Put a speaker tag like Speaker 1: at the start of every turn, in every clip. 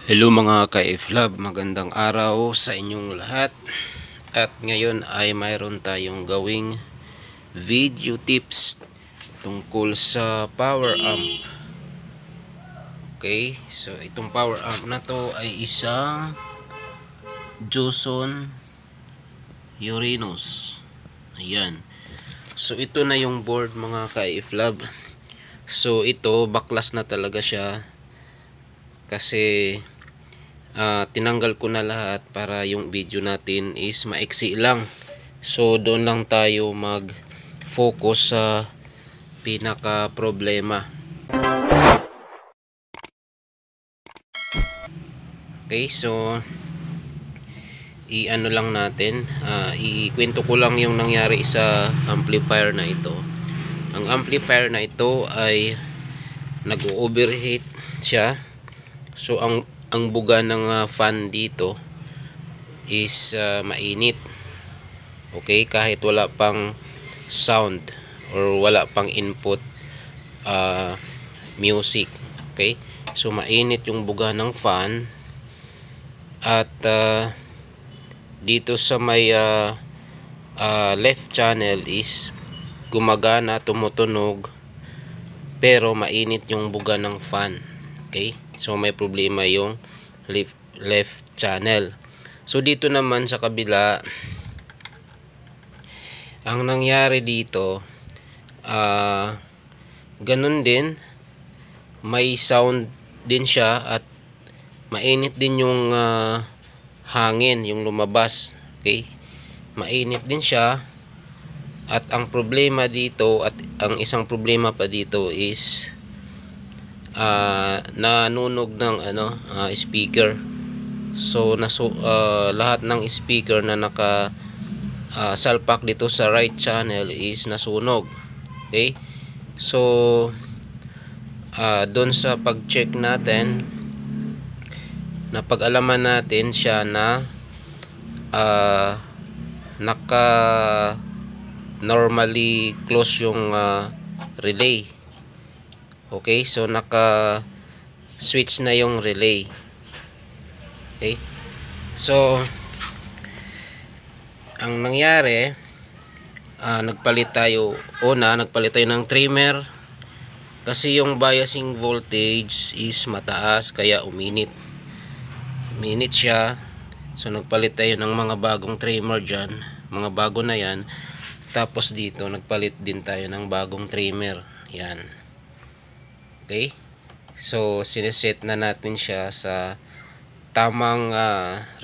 Speaker 1: Hello mga ka-FLab, magandang araw sa inyong lahat. At ngayon ay mayroon tayong gawing video tips tungkol sa power amp. Okay, so itong power amp na to ay isang Joson Uranus. Ayan. So ito na yung board mga ka-FLab. So ito baklas na talaga siya kasi tinanggal ko na lahat para yung video natin is maiksi lang. So doon lang tayo mag focus sa pinaka problema. Okay, so i-ano lang natin, ikwento ko lang yung nangyari sa amplifier na ito. Ang amplifier na ito ay nag-overheat siya. So ang buga ng fan dito is mainit. Okay, kahit wala pang sound or wala pang input music. Okay, so mainit yung buga ng fan. At dito sa may left channel is gumagana, tumutunog, pero mainit yung buga ng fan. Okay, so may problema yung left channel. So dito naman sa kabila, ang nangyari dito ganun din, may sound din siya at mainit din yung hangin, yung lumabas. Okay, mainit din siya. At ang problema dito, at ang isang problema pa dito is nanunog ng speaker. So lahat ng speaker na naka salpak dito sa right channel is nasunog. Okay, so doon sa pag-check natin, napag-alaman natin siya na naka normally close yung relay. Okay, so naka switch na yung relay. Okay, so ang nangyari, nagpalit tayo ng trimmer kasi yung biasing voltage is mataas, kaya uminit siya. So nagpalit tayo ng mga bagong trimmer dyan, mga bago na yan. Tapos dito nagpalit din tayo ng bagong trimmer. Yan. Okay, so sineset na natin siya sa tamang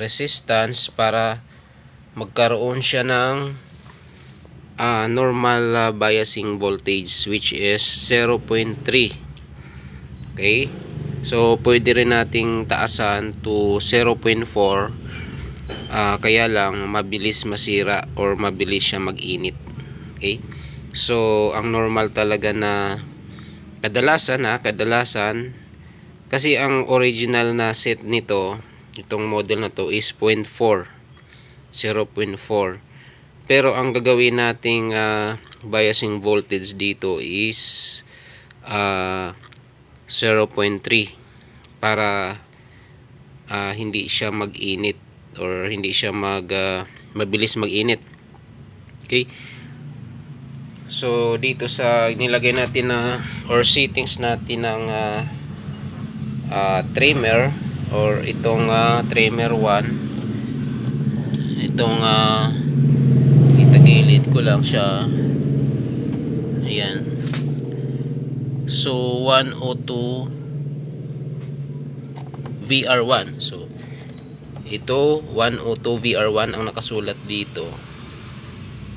Speaker 1: resistance para magkaroon siya ng normal biasing voltage, which is 0.3. Okay, so pwede rin nating taasan to 0.4, kaya lang mabilis masira or mabilis siya mag-init. Okay, so ang normal talaga na kadalasan kasi ang original na set nito, itong model na to is 0.4. Pero ang gagawin nating biasing voltage dito is 0.3 para hindi siya mag-init or hindi siya mabilis mag-init. Okay, so dito sa nilagay natin na or settings natin ng trimmer, or itong trimmer 1, itong itagilid ko lang siya. Ayan, so 102 VR1. So ito 102 VR1 ang nakasulat dito.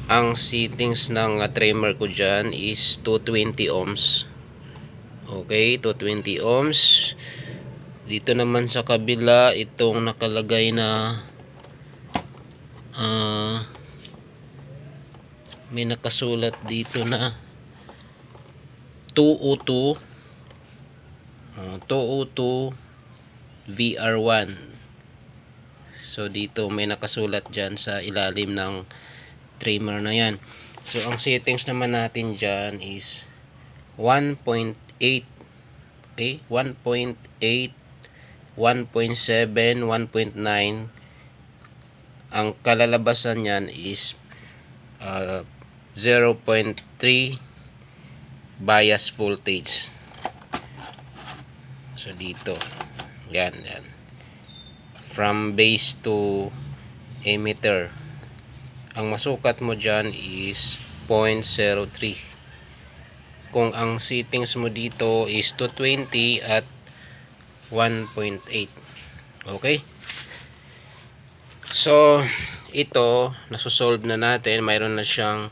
Speaker 1: Ang settings ng trimmer ko dyan is 220 ohms. Okay, 220 ohms. Dito naman sa kabila, itong nakalagay na may nakasulat dito na 202 VR1. So dito may nakasulat dyan sa ilalim ng trimmer na yan. So ang settings naman natin dyan is 1.8. Okay, 1.8 1.7, 1.9. Ang kalalabasan niyan is 0.3 bias voltage. So dito, yan. From base to emitter, ang masukat mo dyan is 0.03. Kung ang settings mo dito is 220 at 1.8. Okay, so ito nasosolve na natin. Mayroon na siyang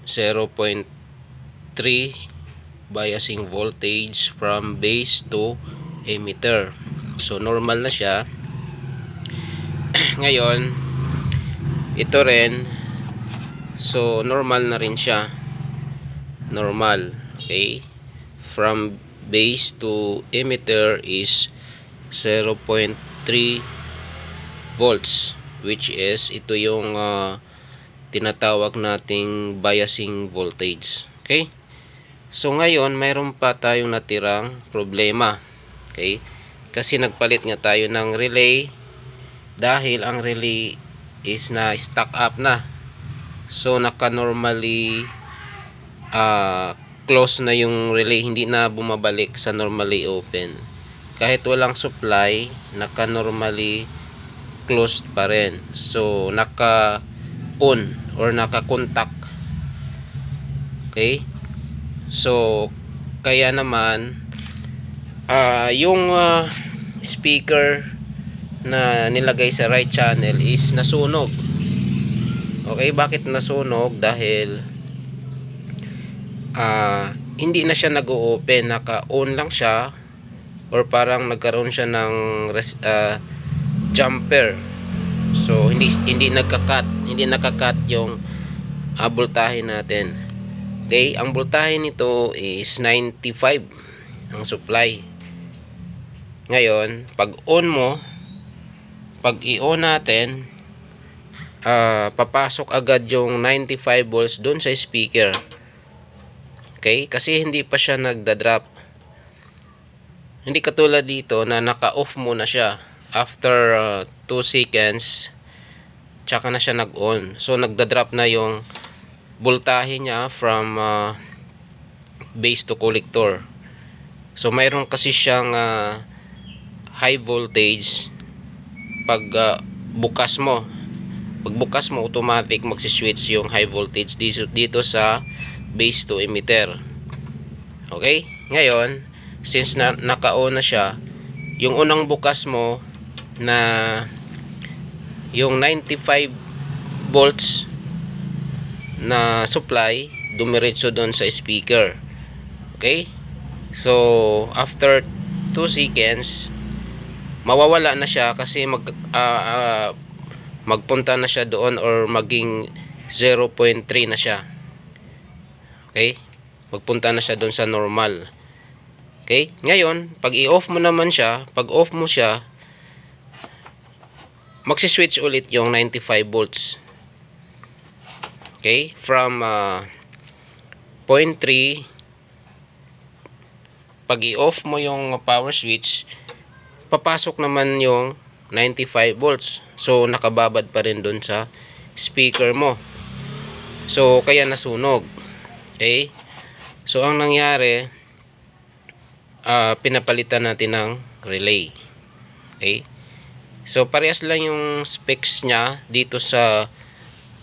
Speaker 1: 0.3 biasing voltage from base to emitter. So normal na siya. Ngayon ito rin, so normal na rin siya. Normal. Okay, from base to emitter is 0.3 volts, which is ito yung tinatawag nating biasing voltage. Okay, so ngayon mayroon pa tayong natirang problema. Okay, kasi nagpalit nga tayo ng relay dahil ang relay is na stack up na. So naka normally close na yung relay, hindi na bumabalik sa normally open. Kahit walang supply, naka normally closed pa rin. So naka on or naka contact. Okay, so kaya naman yung speaker na nilagay sa right channel is nasunog. Okay, bakit nasunog? Dahil hindi na siya nag-o-open, naka-on lang siya, or parang nagkaroon siya ng jumper. So hindi nagka-cut yung voltahe natin. Okay, ang voltahe nito is 95 ang supply. Ngayon, pag on mo, pag i-on natin, papasok agad yung 95 volts doon sa speaker. Okay, kasi hindi pa siya nagda-drop. Hindi katulad dito na naka-off muna siya. After 2 seconds, tsaka na siya nag-on. So nagda-drop na yung voltahe niya from base to collector. So mayroon kasi siyang high voltage pag bukas mo. Pag bukas mo, automatic magsiswitch yung high voltage dito sa base to emitter. Okay, ngayon since naka-on na siya, yung unang bukas mo na yung 95 volts na supply, dumiretso doon sa speaker. Okay, so after 2 seconds mawawala na siya kasi magpunta na siya doon, or maging 0.3 na siya. Okay, magpunta na siya doon sa normal. Okay, ngayon pag i-off mo naman siya, pag off mo siya, magsiswitch ulit yung 95 volts. Okay, from 0.3, pag i-off mo yung power switch, papasok naman yung 95 volts. So nakababad pa rin doon sa speaker mo. So kaya nasunog. Okay, so ang nangyari, pinapalitan natin ng relay. Okay, so parehas lang yung specs niya dito sa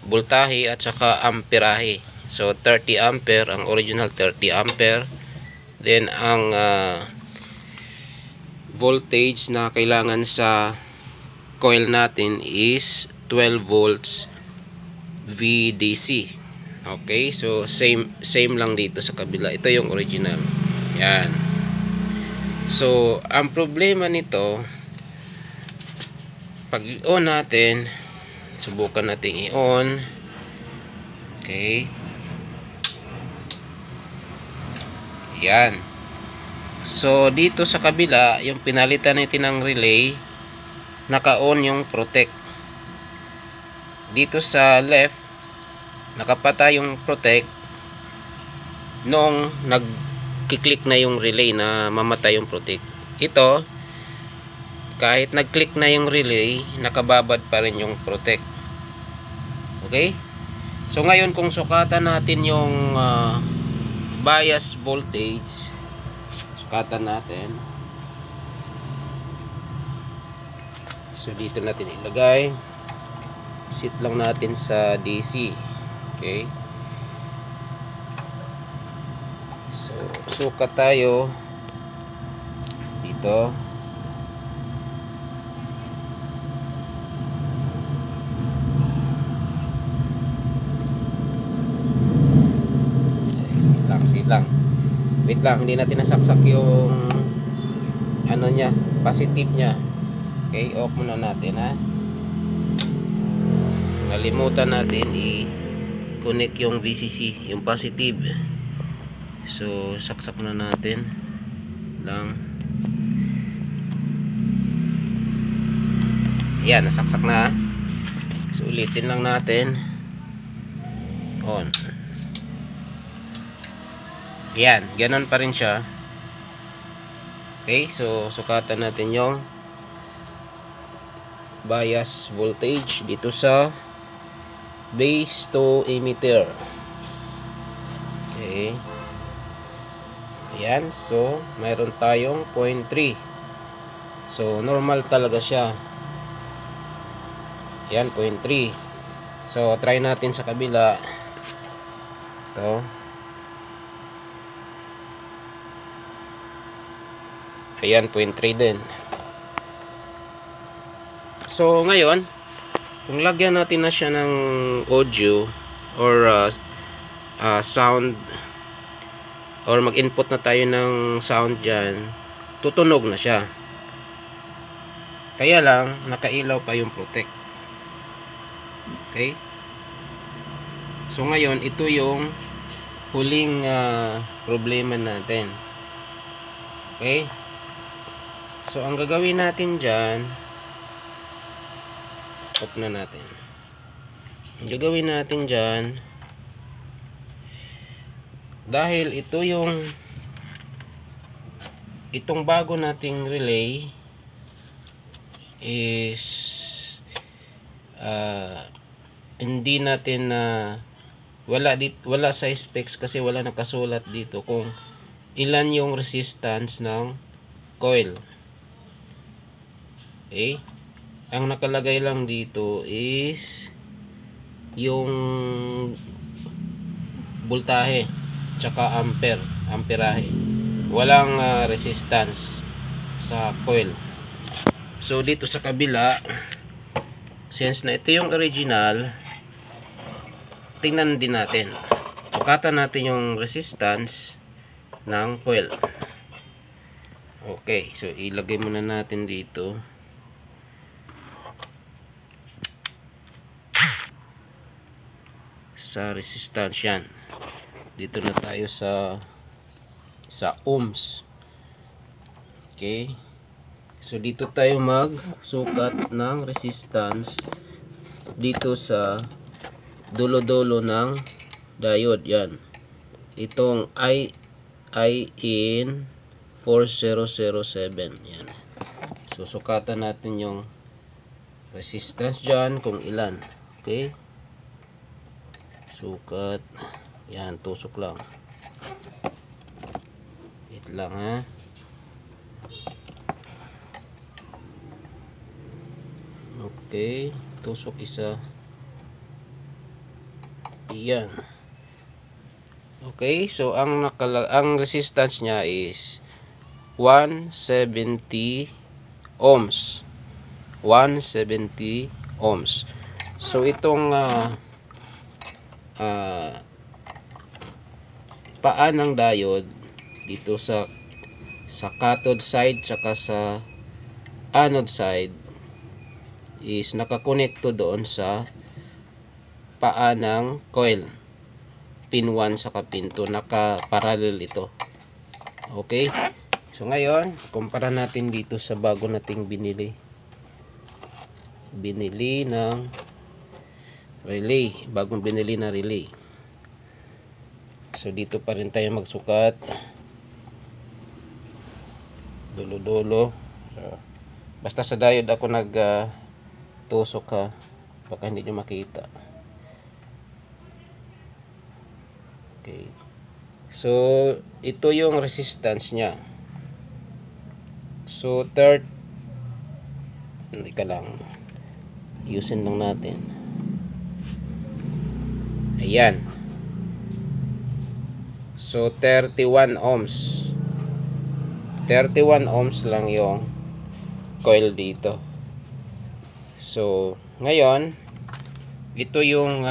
Speaker 1: voltahe at saka amperahe. So 30 ampere ang original, 30 ampere. Then ang voltage na kailangan sa coil natin is 12 volts VDC. Okay, so same lang dito sa kabila. Ito yung original. Yan. So ang problema nito, pag i-on natin, subukan natin i-on. Okay, yan. So dito sa kabila, yung pinalitan natin ng relay, naka-on yung protect. Dito sa left, nakapatay yung protect. Noong nag-click na yung relay na mamatay yung protect. Ito, kahit nag-click na yung relay, nakababad pa rin yung protect. Okay? So ngayon kung sukatan natin yung bias voltage, sukatan natin. So dito natin ilagay. Set lang natin sa DC. Okay? So sukat tayo dito. Wait lang, hindi natin nasaksak yung ano niya, positive niya. Okay, off muna natin ha. Nalimutan natin i-connect yung VCC, yung positive. So saksak na natin lang. Yan, nasaksak na. So ulitin lang natin. On. Yan, ganun pa rin siya. Okay, so sukatan natin yung bias voltage dito sa base to emitter. Okay. Ayan, so mayroon tayong 0.3. So normal talaga siya. Ayan, 0.3. So try natin sa kabila. Ito. Ayan, 0.3 din. So ngayon, kung lagyan natin na siya ng audio or sound, or mag-input na tayo ng sound dyan, tutunog na siya. Kaya lang, nakailaw pa yung protect. Okay? So ngayon, ito yung huling problema natin. Okay? So ang gagawin natin dyan, off na natin. Ang gagawin natin dyan, dahil ito yung itong bago nating relay is hindi natin wala sa specs kasi wala nakasulat dito kung ilan yung resistance ng coil. Okay? Ang nakalagay lang dito is yung voltahe tsaka amperahe. Walang resistance sa coil. So dito sa kabila, since na ito yung original, tingnan din natin. Sukatan natin yung resistance ng coil. Okay, so ilagay muna natin dito. Sa resistance yan. Dito na tayo sa ohms. Okay. So dito tayo magsukat ng resistance dito sa dulo-dulo ng diode yan. Itong IN 4007 yan. So sukatan natin yung resistance dyan kung ilan. Okay. Sukat. Yan, tusok lang. Wait lang ha. Okay, tusok isa. Iyan. Okay, so ang resistance niya is 170 ohms. 170 ohms. So itong paan ng diode dito sa cathode side tsaka sa anode side is nakakonekto doon sa paa ng coil. Pin 1 saka pin 2, naka-parallel ito. Okay? So ngayon, kumpara natin dito sa bago nating binili ng relay, bagong binili na relay. So dito pa rin tayo magsukat dulo-dulo. So, Basta sa diode ako nag tusok ha, baka hindi nyo makita. Okay, so ito yung resistance nya. So hindi ka lang, yusin lang natin. Ayan, so 31 ohms 31 ohms lang yung coil dito. So ngayon, ito yung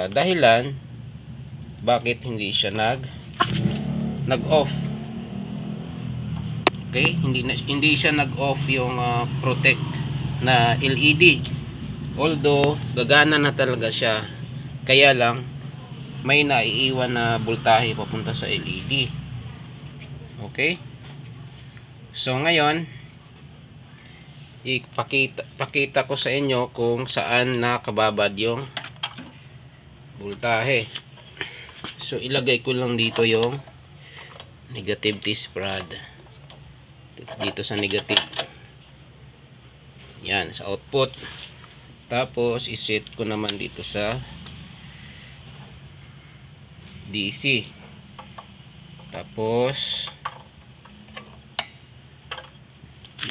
Speaker 1: dahilan bakit hindi siya nag-off. Okay, hindi siya nag-off yung protect na LED. Although gagana na talaga siya, kaya lang may naiiwan na voltahe papunta sa LED. Okay, so ngayon pakita ko sa inyo kung saan nakababad yung voltahe. So ilagay ko lang dito yung negative T-sprad dito sa negative, yan sa output. Tapos iset ko naman dito sa DC. Tapos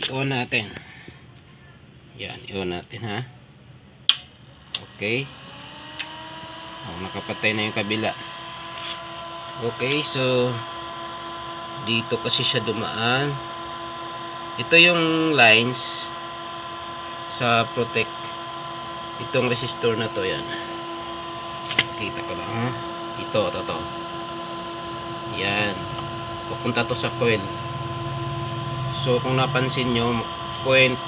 Speaker 1: i-on natin. Yan, i-on natin ha. Okay. Nakapatay na yung kabila. Okay, so dito kasi siya dumaan. Ito yung lines sa protect. Itong resistor na to, yan. Kita ko lang ha. Ito. Yan. Pupunta to sa coil. So kung napansin nyo, 0.9.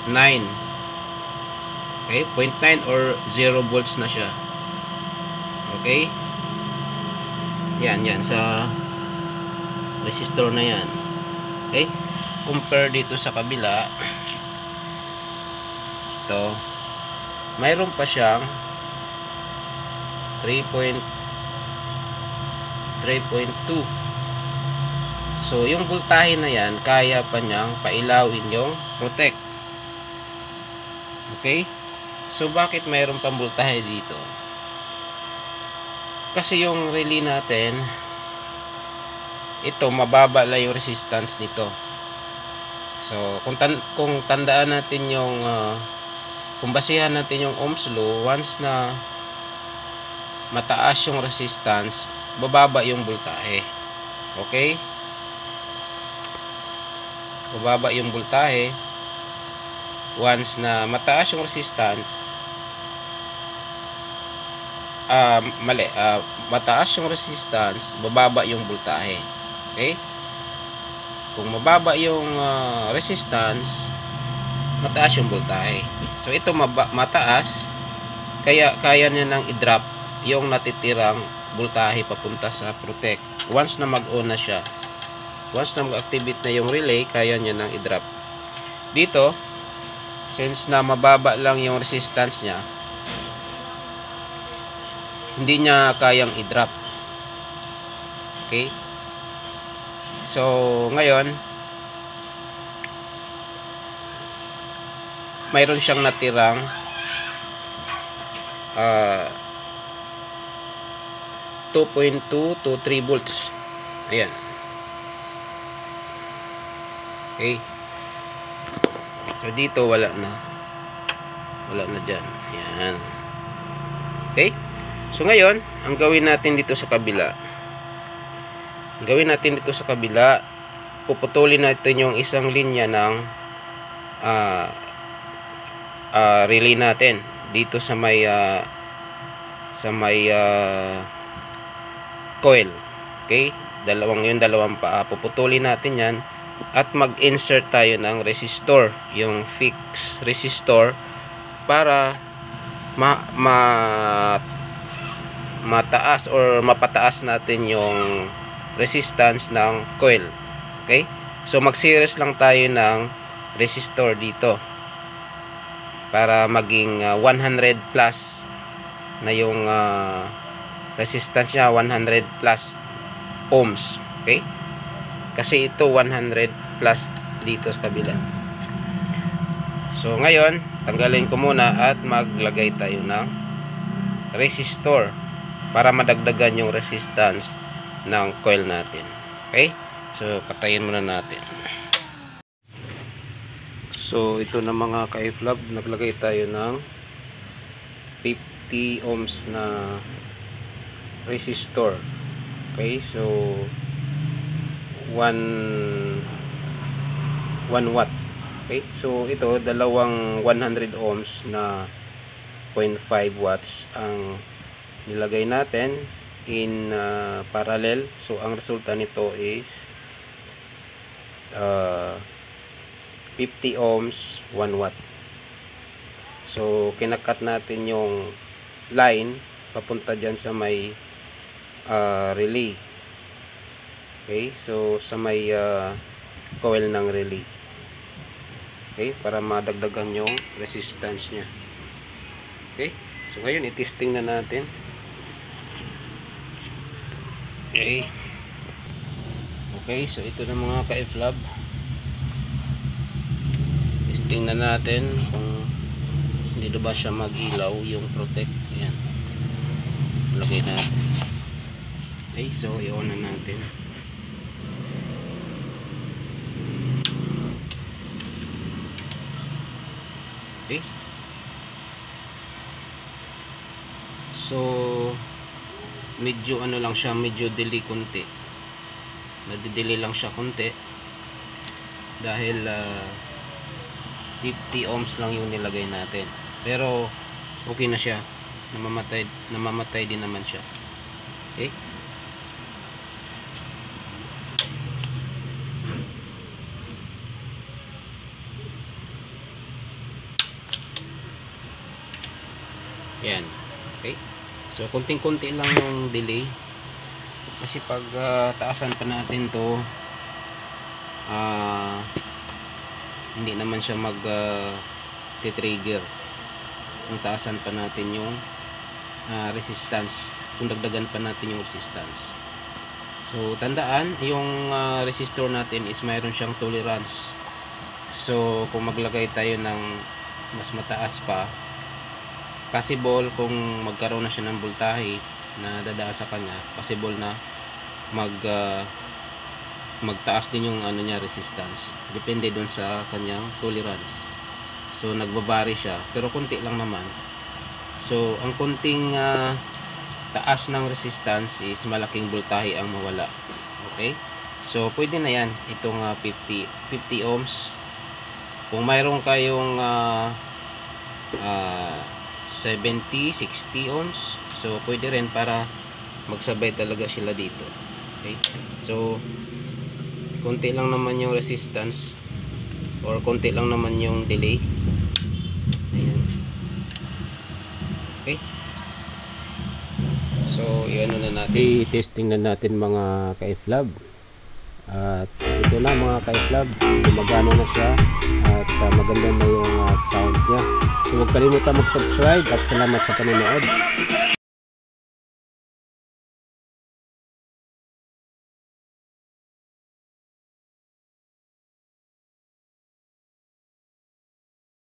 Speaker 1: Okay, 0.9 or 0 volts na siya. Okay. Yan sa resistor na yan. Okay. Compare dito sa kabila, ito mayroon pa siyang 3.2. So yung voltahe na yan, kaya pa niyang pailawin yung protect. Okay, so bakit mayroon pang voltahe dito? Kasi yung relay natin, ito mababa lang yung resistance nito. So kung tandaan natin yung kung basihan natin yung Ohm's law, once na mataas yung resistance, bababa yung voltahe. Okay? Bababa yung voltahe. Once na mataas yung resistance, mataas yung resistance, bababa yung voltahe. Okay? Kung mababa yung resistance, mataas yung voltahe. So ito mataas, kaya niya nang i-drop yung natitirang voltahe papunta sa protect. Once na mag-on na siya, once na mag-activate na yung relay, kaya niya nang i-drop. Dito, since na mababa lang yung resistance niya, hindi niya kayang i-drop. Okay? So ngayon, mayroon siyang natirang 2.2 to 3 volts. Ayan. Okay. So dito wala na dyan. Ayan. Okay. So ngayon, ang gawin natin dito sa kabila, puputulin natin yung isang linya ng relay natin dito sa may coil. Okay, dalawang paa, puputulin natin yan at mag-insert tayo ng resistor, yung fixed resistor, para mataas or mapataas natin yung resistance ng coil. Okay, so mag-series lang tayo ng resistor dito para maging 100 plus na yung resistance niya, 100 plus ohms. Okay, kasi ito 100 plus dito sa kabila. So ngayon, tanggalin ko muna at maglagay tayo ng resistor para madagdagan yung resistance ng coil natin. Okay? So patayin muna natin. So ito na mga ka-iflab, naglagay tayo ng 50 ohms na resistor. Okay? So 1 watt. Okay, so ito dalawang 100 ohms na 0.5 watts ang nilagay natin in parallel. So ang resulta nito is 50 ohms 1 watt. So kinakat natin yung line papunta dyan sa may relay. Okay, so sa may coil ng relay. Okay, para madagdagan yung resistance niya. Okay, so ngayon i-testing na natin. Okay. Okay, so ito na mga ka-iflab. Testing na natin kung hindi na ba siya mag-ilaw yung protect. Ayan. Lagay natin. Okay, so i-on na natin. Okay. So medyo ano lang siya, medyo delay konti. Nadidelay lang siya konti dahil 50 ohms lang yung nilagay natin. Pero okay na siya. Namamatay din naman siya. Okay? Yan. Okay. So konting-konti lang yung delay. Kasi pag taasan pa natin to, hindi naman siya mag trigger. Kung taasan pa natin yung resistance, kung dagdagan pa natin yung resistance. So tandaan, yung resistor natin is mayroon siyang tolerance. So kung maglagay tayo ng mas mataas pa, possible kung magkaroon na siya ng voltahe na dadaan sa kanya, possible na magtaas din yung ano niya, resistance. Depende dun sa kanyang tolerance. So nagbabari siya, pero konti lang naman. So ang konting taas ng resistance is malaking voltahe ang mawala. Okay? So pwede na yan, itong 50 ohms. Kung mayroon kayong 70, 60 ohms, so pwede rin para magsabay talaga sila dito. Okay, so konti lang naman yung resistance or konti lang naman yung delay. Ayan. Okay, so yun na natin, i-testing na natin mga ka-iflab. At ito na mga ka-iflab, gumagana na siya at maganda na yung sound niya. So huwag kalimutan mag-subscribe at salamat sa panonood.